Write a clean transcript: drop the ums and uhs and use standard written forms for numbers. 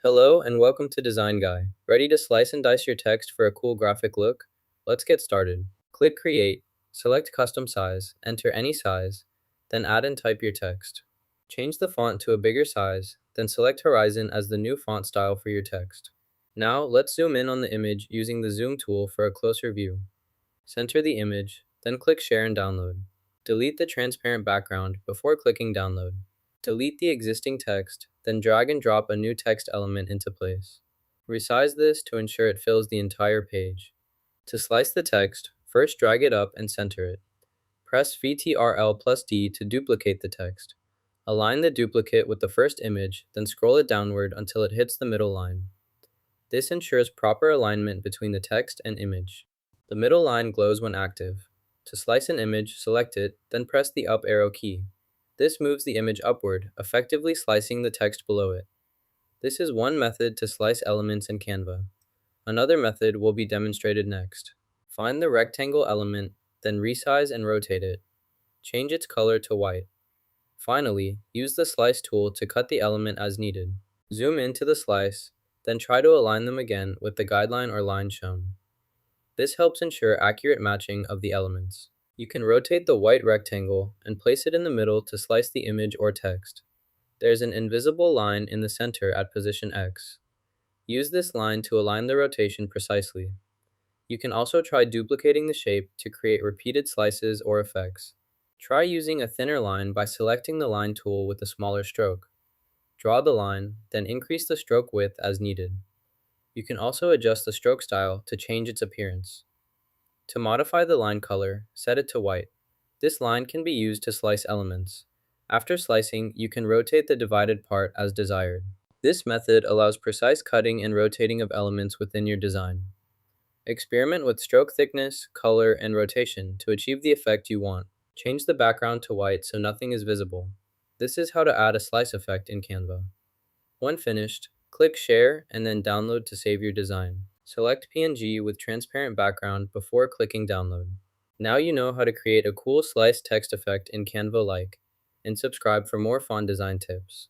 Hello and welcome to Design Guy. Ready to slice and dice your text for a cool graphic look? Let's get started. Click Create, select Custom Size, enter any size, then add and type your text. Change the font to a bigger size, then select Horizon as the new font style for your text. Now let's zoom in on the image using the Zoom tool for a closer view. Center the image, then click Share and Download. Delete the transparent background before clicking Download. Delete the existing text, then drag and drop a new text element into place. Resize this to ensure it fills the entire page. To slice the text, first drag it up and center it. Press Ctrl+D to duplicate the text. Align the duplicate with the first image, then scroll it downward until it hits the middle line. This ensures proper alignment between the text and image. The middle line glows when active. To slice an image, select it, then press the up arrow key. This moves the image upward, effectively slicing the text below it. This is one method to slice elements in Canva. Another method will be demonstrated next. Find the rectangle element, then resize and rotate it. Change its color to white. Finally, use the slice tool to cut the element as needed. Zoom into the slice, then try to align them again with the guideline or line shown. This helps ensure accurate matching of the elements. You can rotate the white rectangle and place it in the middle to slice the image or text. There's an invisible line in the center at position X. Use this line to align the rotation precisely. You can also try duplicating the shape to create repeated slices or effects. Try using a thinner line by selecting the line tool with a smaller stroke. Draw the line, then increase the stroke width as needed. You can also adjust the stroke style to change its appearance. To modify the line color, set it to white. This line can be used to slice elements. After slicing, you can rotate the divided part as desired. This method allows precise cutting and rotating of elements within your design. Experiment with stroke thickness, color, and rotation to achieve the effect you want. Change the background to white so nothing is visible. This is how to add a slice effect in Canva. When finished, click Share and then Download to save your design. Select PNG with transparent background before clicking Download. Now you know how to create a cool sliced text effect in Canva and subscribe for more font design tips.